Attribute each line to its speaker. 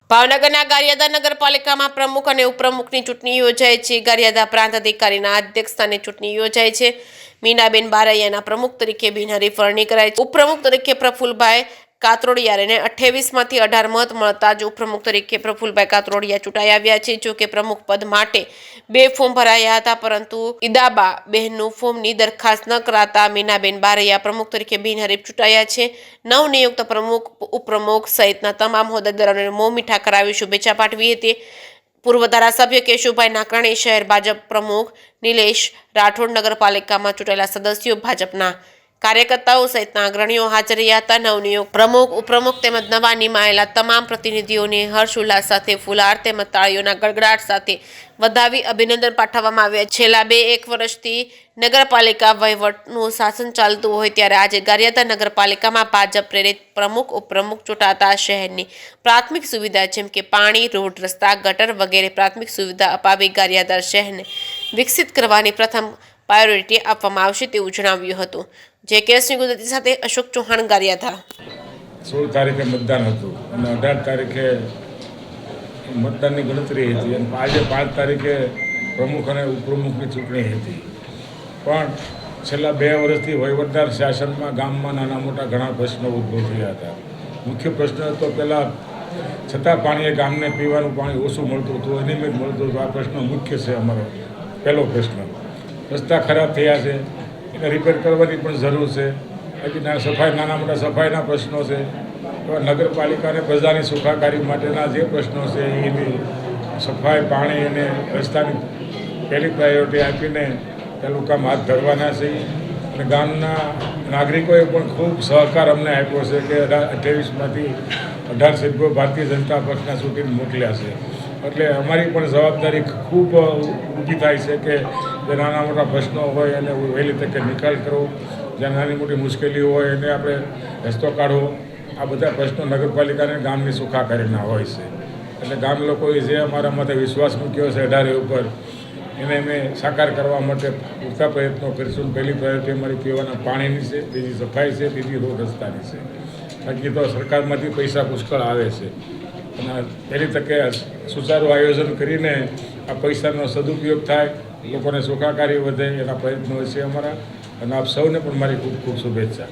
Speaker 1: ભાવનગરના ગારિયાદા નગરપાલિકામાં પ્રમુખ અને ઉપપ્રમુખની ચૂંટણી યોજાય છે। ગારિયાદા પ્રાંત અધિકારીના અધ્યક્ષસ્થાને ચૂંટણી યોજાય છે। મીનાબેન બારૈયાના પ્રમુખ તરીકે બિનહરીફ વરણી કરાઈ છે। ઉપપ્રમુખ તરીકે પ્રફુલભાઈ કાતરોડિયાને 28માંથી 18 મત મળતા જ ઉપપ્રમુખ તરીકે પ્રફુલભાઈ કાતરોડિયા ચૂંટાઈ આવ્યા છે। જો કે પ્રમુખ પદ માટે 2 ફોર્મ ભરાયા હતા, પરંતુ ઈદાબા બહેનનું ફોર્મની દરખાસ્ત ન કરાતા મીનાબેન બારૈયા પ્રમુખ તરીકે બિનહરીફ ચૂંટાયા છે। નવનિયુક્ત પ્રમુખ, ઉપપ્રમુખ સહિતના તમામ હોદ્દેદારોને મોં મીઠા કરાવી શુભેચ્છા પાઠવી હતી। પૂર્વ ધારાસભ્ય કેશુભાઈ નાકરાણી, શહેર ભાજપ પ્રમુખ નિલેશ રાઠોડ, નગરપાલિકામાં ચૂંટાયેલા સદસ્યો, ભાજપના કાર્યકર્તાઓ સહિતના અગ્રણીઓ હાજર રહ્યા હતા। નવનિયુક્ત પ્રમુખ, ઉપપ્રમુખ તેમજ નવા નિમાયેલા તમામ પ્રતિનિધિઓને હર્ષ ઉલ્લાસ સાથે ફુલહાર તેમજ તાળીઓના ગડગડાટ સાથે વધાવી અભિનંદન પાઠવવામાં આવ્યા। છેલ્લા 2-1 વર્ષથી નગરપાલિકા વહીવટનું શાસન ચાલતું હોય ત્યારે આજે ગારિયાદા નગરપાલિકામાં ભાજપ પ્રેરિત પ્રમુખ, ઉપપ્રમુખ ચૂંટાતા શહેરની પ્રાથમિક સુવિધા જેમ કે પાણી, રોડ, રસ્તા, ગટર વગેરે પ્રાથમિક સુવિધા અપાવી ગારિયાદા શહેરને વિકસિત કરવાની પ્રથમ પ્રાયોરિટી આપવામાં આવશે તેવું જણાવ્યું હતું। જેકેએસની ગુજરાતી સાથે અશોક ચૌહાણ, ગારિયાદા।
Speaker 2: 16 તારીખે મતદાન હતું અને 18 તારીખે મતદાનની ગણતરી હતી અને આજે 5 તારીખે પ્રમુખ અને ઉપપ્રમુખની ચૂંટણી હતી। પણ છેલ્લા 2 વર્ષથી વહીવટદાર શાસનમાં ગામમાં નાના મોટા ઘણા પ્રશ્નો ઉદ્ભવ થયા હતા। મુખ્ય પ્રશ્ન તો પહેલાં છતાં પાણીએ ગામને પીવાનું પાણી ઓછું મળતું હતું, અનિયમિત મળતું હતું। આ પ્રશ્ન મુખ્ય છે અમારો પહેલો પ્રશ્ન। રસ્તા ખરાબ થયા છે, એને રિપેર કરવાની પણ જરૂર છે। બાકી સફાઈ, નાના મોટા સફાઈના પ્રશ્નો છે। એવા નગરપાલિકાને પ્રજાની સુખાકારી માટેના જે પ્રશ્નો છે એની સફાઈ, પાણી અને રસ્તાની પહેલી પ્રાયોરિટી આપીને પેલું કામ હાથ ધરવાના છે। અને ગામના નાગરિકોએ પણ ખૂબ સહકાર અમને આપ્યો છે કે 28માંથી 18 સભ્યો ભારતીય જનતા પક્ષના ચૂંટીને મોકલ્યા છે। એટલે અમારી પણ જવાબદારી ખૂબ ઊભી થાય છે કે જે નાના મોટા પ્રશ્નો હોય એને વહેલી તકે નિકાલ કરવો, જ્યાં નાની મોટી મુશ્કેલીઓ હોય એને આપણે રસ્તો કાઢવો। આ બધા પ્રશ્નો નગરપાલિકાને ગામની સુખાકારીના હોય છે। એટલે ગામ લોકોએ જે અમારા માટે વિશ્વાસ મૂક્યો છે 18 ઉપર, એને અમે સાકાર કરવા માટે પૂરતા પ્રયત્નો કરીશું। પહેલી પ્રાયોરિટી અમારી પીવાના પાણીની છે, બીજી સફાઈ છે, ત્રીજી રોડ રસ્તાની છે। બાકી તો સરકારમાંથી પૈસા પુષ્કળ આવે છે અને પહેલી તકે સુચારું આયોજન કરીને આ પૈસાનો સદુપયોગ થાય, લોકોને સુખાકારી વધે એના પ્રયત્નો છે અમારા। અને આપ સૌને પણ મારી ખૂબ ખૂબ શુભેચ્છા।